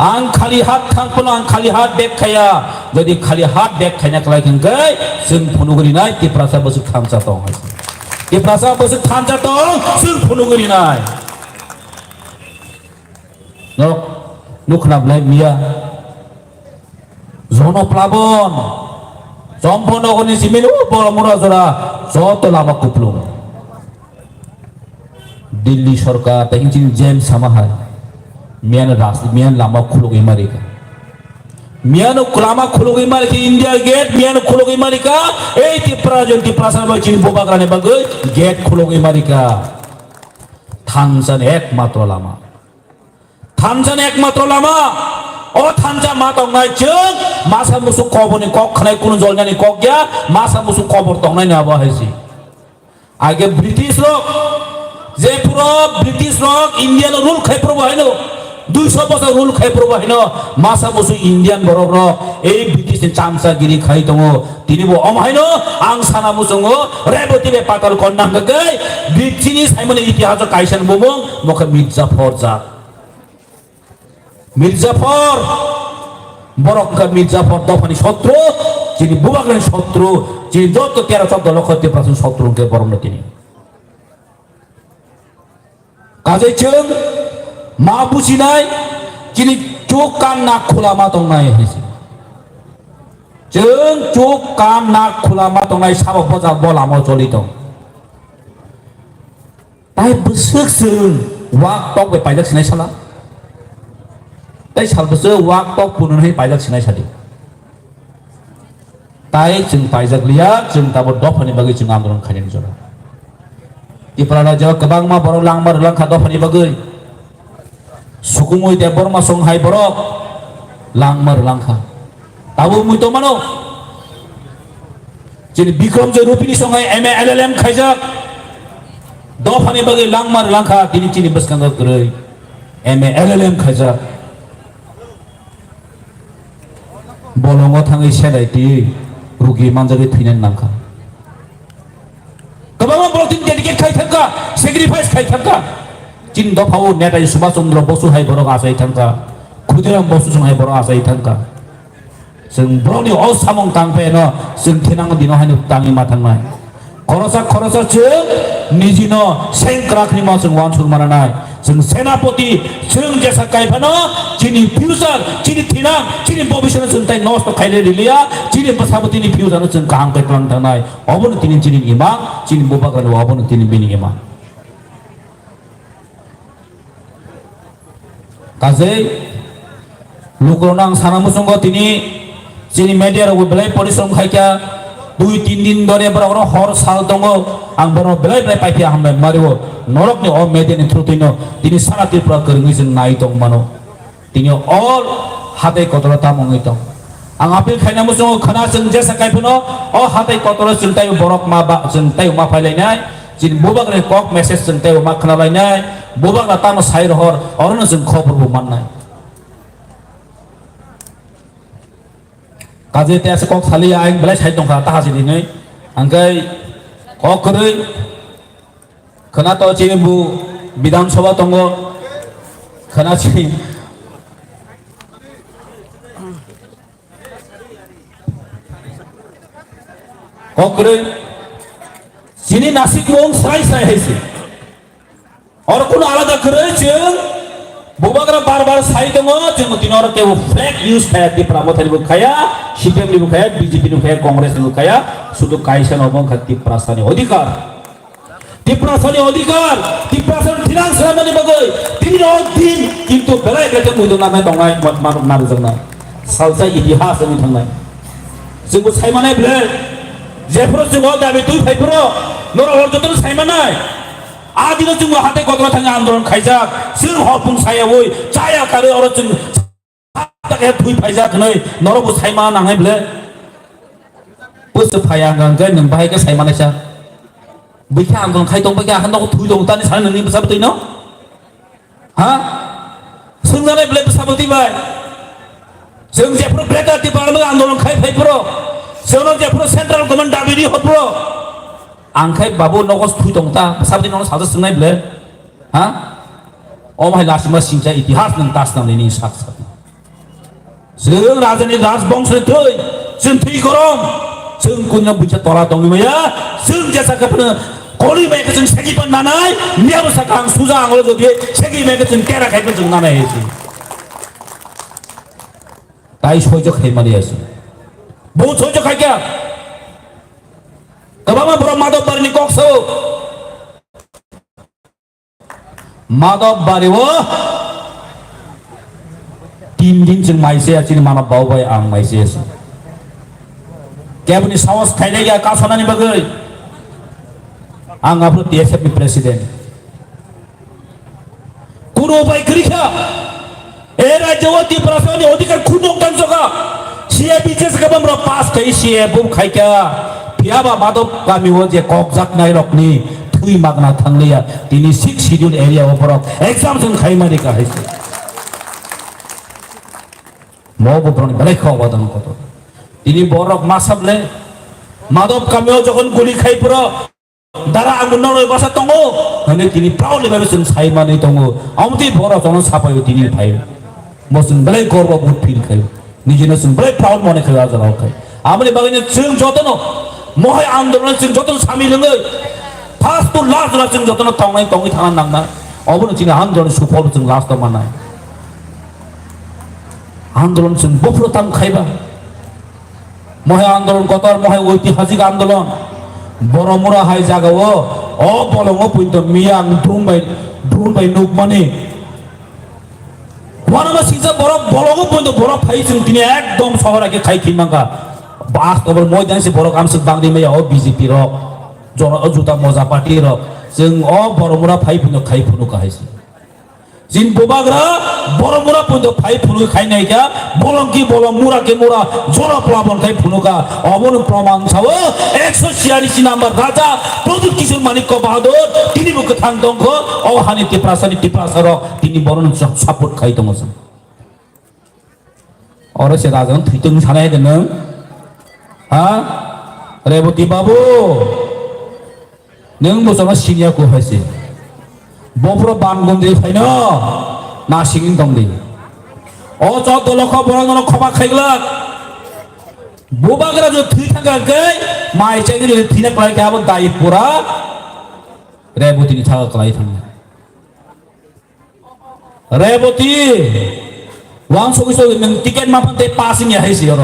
आं खालि हात थांखौनो आं खालि हात देखाया जुदि खालि हात देखायना खालायखांगै जों फुनुगुरिनाय टिप्रासा बोसोर थामसा दं टिप्रासा बोसोर थामसा दं जों फुनुगुरिनाय नुखनाबलाय मिया जनप्लाबन जम्पनगरनि सिमेन बरमुरा जरा जत लामा कुप्लुं दिल्ली सरकार तहिंचिन जेम समाहाय मियान लामा खुलोगै मारिका मियान लामा खुलोगै मारिका इंडिया गेट मियान खुलोगै मारिका ए टिप्रासन बाचिन बोबाग्रानि बागै गेट खुलोगै मारिका थानसान एकमात्र लामा थानजा मा दंनाय जों मासा मुसु कबरनि कक खानाय कुनु जलनानि कक गया मासा मुसु कबर दंनाय नाबा हायसि आगे ब्रिटिश लोग जे पुरो ब्रिटिश लोग इंडियन रूल खायप्रबो हायनो 200 বছর রুল খাইप्रबो हायनो मासा मुसु इंडियन बरब्र ए ब्रिटिशनि चामचागिरि खाय दङ दिनैबो अमहायनो आं साना मुसुङो रेबती बे पातल कन्नांगै ब्रिटिशनि साइमन इतिहास कायसन बुमुं मख मिर्जाफर बरकका मिर्जाफर दफानि शत्रु যিনি বুবাগ্রানি শত্রু যিনি যত 13-14 লক্ষ টিপ্রাसन শত্রুকে বরণ তিনি কাজে जों मा बुजिनाय जिनि चोक कान नाक खुला मा दंनाय हेसि जों चोक कान नाक खुला मा दंनाय साबा बजा बलामा जलि दं ताय बोसोर जों वाक टक बे पाइजाक सिनाय साला ताय सालबोसो वाक टक पुननै पाइजाक सिनाय सादि ताय जों पाइजाक लिया जों दाबो दफानि बागै जों आन्दोलन खायनाय जरा टिप्रा राज्योआव गोबां मा बर' लांमार लांखा दफानि बागै सुकुमुय देबरमा संहाय बरक लांमार लांखा दाबो मुइतो मानो जिनि बिक्रमजय रुपिनि संहाय एमए एलएलएम खायजाक दफानि बागै लांमार लांखा दिनै चिनि बसकांगा गरै एमए एलएलएम खायजाक बलंगाव थाङै सेलायथि रुगि मानजागै थैनानै नांखा गोबां बर'थिं डेडिकेट खायथांखा सेक्रिफाइस खायथांखा चिन दफाव नेताजी सुभाष चंद्र बसु हाय बरक आसाय थांखा खुदिराम बस्तु जों हाय बर' आजाय थांका जों बर'नि असामं थांफायनो जों थेनांग दिनाव हायनो तांनि मा थांनाय खरसा जों निजिनो सेंक्राखनि मा जों वान सुर मानानाय जों सेनापति जों जेसा कायफानो जिनि फ्यूचर जिनि थेनां जिनि भविष्य जों ताइ नष्ट खायले रिलिया जिनि बसाबतिनि फ्यूचर जों गाहाम खायख्लां थांनाय अबनो तिनि जिनि इमा जिनि बोबागानो अबनो तिनि बिनि इमा काजै लुकरनां सानामुसंग तिनि जिनि मेडिया रबो बेलाय परिश्रम खायका 2-3 दिन धरे बराबर हर साल दंगो आं बरो बेलाय पाइफिया हामबाय मारियो नरकनि अ मेडियानि थ्रुतिनो तिनि सारा त्रिपुरा गोरङै जों नाय दं मानो तिनि अल हादै कतरा तामङै दं आं आपिल खायनामो जों खोना जों जेसा कायफनो अ हादै कतरा जों ताय बरक मा बा जों ताय मा फायलायनाय जिन बोबागरे कक मेसेज जों ताय मा खोनालायनाय बोबागला ताम साइर हर अरनो जों खबरबो माननाय काजे तेस कक सालि आं बेलाय साइड दंखा ताहाजि दिनै आंगै कक करै खोना तो चिबु विधानसभा दंगो खोना छि कक करै जिनि नासिक मुं साइ हैसे और कोनो आलादा करै जों बोबाग्रा बार साइ दङ जों दिनर के फ्लेक न्यूज खाया त्रिपुरा मथारिबो खाया सीपीएम निबो खाया बीजेपी निबो खाया कांग्रेस निबो खाया शुद्ध कायसन अबं खाति प्रासानि अधिकार त्रिपुरासानि अधिकार त्रिपुरासानि थिरां सामनि बगै तिनि दिन किन्तु बेलाय बेते मुदो नामे दंनाय मानु नारु जोंनाय सालसा इतिहास नि थांनाय जोंबो सायमानाय ब्ले जेफोर जों दाबि दुइ फाइफोर नर हरजों सायमानाय आदिनो जों हाथे गदरा थाङा आन्दोलन खायजाक जों हरफुं सायावै जाया खारो अर जों ताके दुइ फायजाक नै नरबो सायमा नाङै ब्ले बोसो फाया गांगै नों बाहायके सायमानायसा बैखा आन्दोलन खाय दं बैखा आखान दं थुइ दं तानि सानो नोंनि बसाबो तैनो हा सोंजानाय ब्ले बसाबो तैबाय जों जेफोर ब्लेकार डिपार्टमेन्ट आन्दोलन खाय फाइफोर जों जेफोर सेन्ट्रेल गभर्नमेन्ट दाबिनि हरफोर आंखाय बाबु नगस थुइ दंता साबदि नगस साजा सोंनाय ब्ले हा अ माय लासिमा सिंचा इतिहास नों दास नामनि साख साख जों राजानि राजबंशनि थै जों थै गरम जों कुन बुचा तरा दंनि मया जों जेसा कपन कोली मेक जों सेगि पन नानाय मियाबो साखां सुजा आंगल जदि सेगि मेक जों केरा खायबो जों नानाय हेसि ताइ सयज खायमारि आसि बहुत सयज खायका कबामा बरो माधव बारिनि कक्सो माधव बारिवो 3 दिन जों माइसे आचिन मानव बावबाय आं माइसे आसि केबनि साहस खायनाय गया कासनानि बगै आं आपलो टीएसएफ नि प्रेसिडेंट कुनो उपाय करिखा ए राज्यवती प्रशासनिक अधिकार खुदों तंजका सीएबीचेस कबम रो पास kai सीएबु खायका पियाबा माधव गामिव जे ककजाक नाय रकनि थुइ मागना थांलिया दिनि 6 शिड्यूल एरिया अफरक एग्जाम जों खायमानि का हैसे मबो ब्रनि बले खबदन कत दिनि बरक मासाबले माधव गामिव जखन गुली खायपुर दारा आंगुननो बासा दंगो हने दिनि प्राउडलि भाबे जों सायमानि दंगो आमति बर जन सापायो दिनि फाय मसुन बले गर्व बहुत फिल खायो निजेनो जों बले प्राउड मने खायो आजाराव खाय आमनि बागैनो जों जतनो महय आन्दोलन जों जतन सामि लोङै फार्स्ट टु लास्ट जों जतन थांनाय थाना नांना अबनो जों आन्दोलन सुफल जों लास्ट मानाय आन्दोलन जों बफ्रो ताम खायबा महय आन्दोलन कतर महय ऐतिहासिक आन्दोलन बरमुरा हाय जागाव अ बलंग पुइन्ट मियां दुमबाय नुकमानि वानामा सिंसा बरफ बलंग पुइन्ट बरफ फाइ जों दिनै एकदम सहराके खायखिमांगा बास खबर मैदान से बरक आमसुक बांदि मैया अ बीजेपी रक जन अजुता मजा पार्टी रक जों अ बरमुरा फाइ फुनो खाइ फुनो काहायसि जिन बोबाग्रा बरमुरा पुइन्ट फाइ फुनो खायनाय का बलंकी बलम मुरा के मुरा जरा प्लाबन खाइ फुनो का अबन प्रमाण छाव 146 नम्बर राजा प्रदीप किशोर मानिक बहादुर तिनी बुक थां दंखो अ हानि टिप्रासानि टिप्रासर तिनी बरन सपोर्ट खाइ दंस अरे से राजा थैतों सानाय देनो हा रेवती बाबू नों बोसोर सिनिया को हायसे बफ्रो बानगुन्दै फायनो नासिगिं दंदि ও যত লক্ষ বড় বড় খবা খাইগলাক বোবাগরা যে থি থাকাকে মাই চাইলে যদি থিনা কলাই আবার দায়ী পুরা রেবতী নি থাকা কলাই থাকা রেবতী ওয়ান সবিস টিকেট মাফাতে পাসিং ya হাইছি আর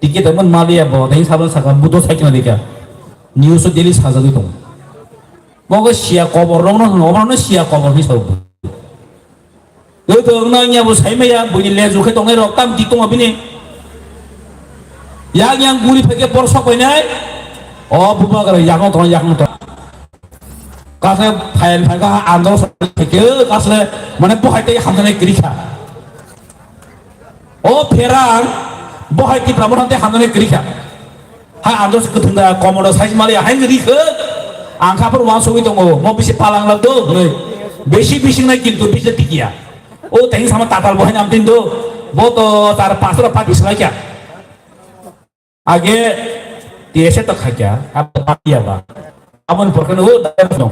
টিকেট এমন মালিয়া ব দেই সাবন সাকা বুতো সাইকেল দিকা নিউজ ডেলি সাজাদি দং মগে সিয়া কবর রং নবরনো সিয়া কবর নি সব এই তো না ইয়া বো সাইমেয়া বইনি লেজুখে দং রক তাম টি দং আবিনি yang guri peke porsok ini, oh bukan kalau yang itu, kasih file mereka andor peke, kasih mana bukan itu yang hamilnya kerja, oh perang, bukan itu peramu nanti hamilnya kerja, ha andor sekutunda komodo size malah yang kerja, angka perwakilan itu mau bisa palang lalu, besi naik gitu bisa tiga, oh tadi sama tatal bukan nyamtin tuh, boto tar pasur apa bisa lagi আগে দেশে তো খাইয়া আবার পাতিয়াবা আমন পরখানে ও দায়িত্ব নং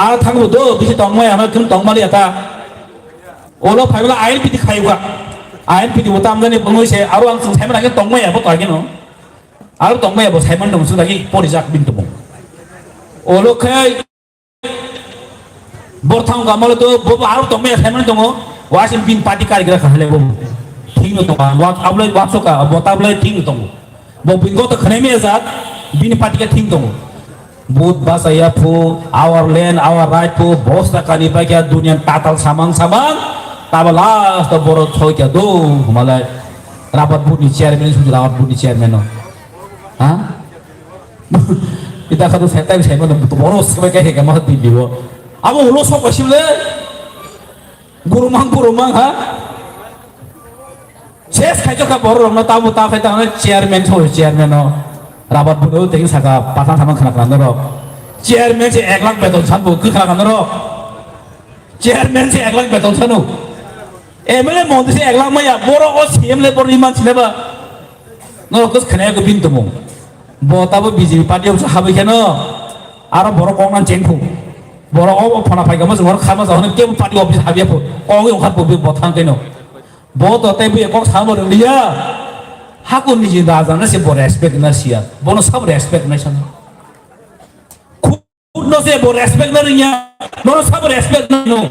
আর থাকবো তো বেশি তংমাই আমার কিন্তু তংমালি এটা ওলো ফাইবলা আইন পিটি খাইবা আইন পিটি ওটা আমদানি বংইছে আর আং সাইমান আগে তংমাই আবো তো আগে ন আর তংমাই আবো সাইমান দং সুদাগি পরিজাক বিন্তু বং ওলো খাই বরথাং গামলে তো বব আর তংমাই সাইমান দং ওয়াসিম বিন পার্টি কারিগরা খাইলে বব ঠিক ন তং ওয়া আবলাই ওয়াসকা বতাবলাই ঠিক ন তং Bobin go to Khanemi Azad, Bini Patika Kingdom. Both Basaya Po, our land, our right po, Bosta Kanipaka, Dunian Tatal Samang Samang, Tabala, the Boro Toya do, Malay, Rabat Buni chairman, who's Rabat Buni chairman. Huh? It has to set time, the Boros, like a must be you. I will lose what she led. Gurumang, huh? Ses kajo ka boro na tamu ta khaita na chairman ho chairman no rabat bu te saka patan sama khana khana ro chairman se 1 lakh beton san bu ku khana khana ro chairman se 1 lakh beton sanu emele mon se 1 lakh ma ya boro o sim le boro iman chile ba no kus khana ko bin tumo bo ta bo bjp party o habi khano aro boro kong nan chengphu boro o phana phai ga ma jor khama ja hone ke party office habi pho kong o khat bo bo thang ke no Both of them be a cox hammer in the year. How could you do that? Say, for respect Nasia, bonus of respect nation. Could not say about respect Naria, bonus of respect no.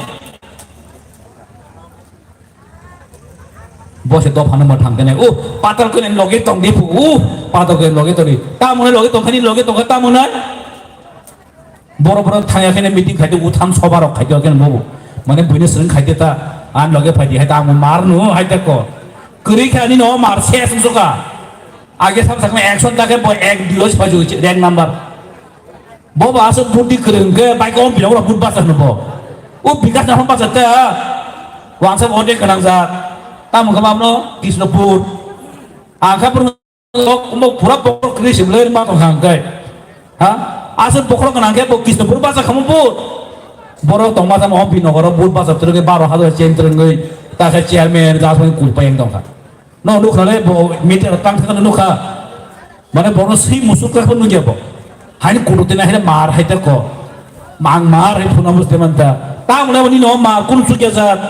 Boss a top Hanama Tangane, oh, Patalkan and Logeton Dipu, oh, Patakan Logetori, Tamon Logeton, Hani Logeton, Tamona Boroboro Tanyakan meeting had to Utam Sobaro, Kajakan Mobo, Mana Bunis and Kajeta. An lagi pagi hai tamu marnu hai teko kuri kani no mar ses suka age sam sakme action take boy ek dios paju rank number bo baso buti kering ke bai ko bilang ora but basah no bo o bigas na hom basah ta wang sam ode kanang sa tamu kamam no Krishnapur angka pur mo pura pokok kri simler ma tong hang kai ha aso pokok kanang ke bo Krishnapur basah kamu pur Borok tong masa mau pino borok but pas terus ke baru hasil centrum ke tak ke chairman jas pun kulpa yang tong ka no lu kena bo meter tang kan lu ka mana borok si musuh kan pun nunggu bo hani kurutin akhirnya mar hai ter ko mang mar hai pun abis teman ta tak mulai wani no mar kun suka zat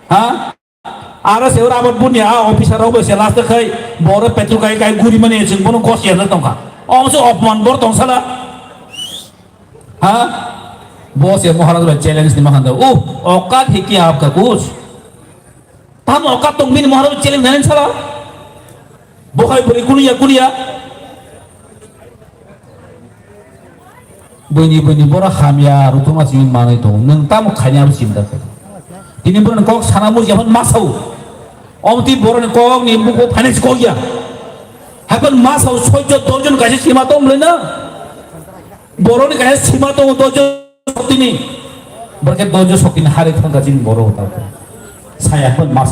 ha ara seorang abad pun ya officer abad selas ter kai borok petrol kai guri mana yang pun kos yang tong ka oh so opman borok tong salah ha Bos ya Muhammad challenge ni makan dah. Oh, okat hiki आपका कुछ. Tam okat तुम भी Muhammad challenge नहीं चला. Bokai beri kuliah. Bunyi bora hamya rutu masih mana itu. Neng tamu kanya harus cinta. Ini bukan kau sana mus jangan masau. Om ti bora kau ni buku finance kau ya. Happen masau sojo dojon kasih sima tom lena. Bora ni kasih sima tom dojon ini berkat dojo sokin hari tangga jin boro tahu saya pun mas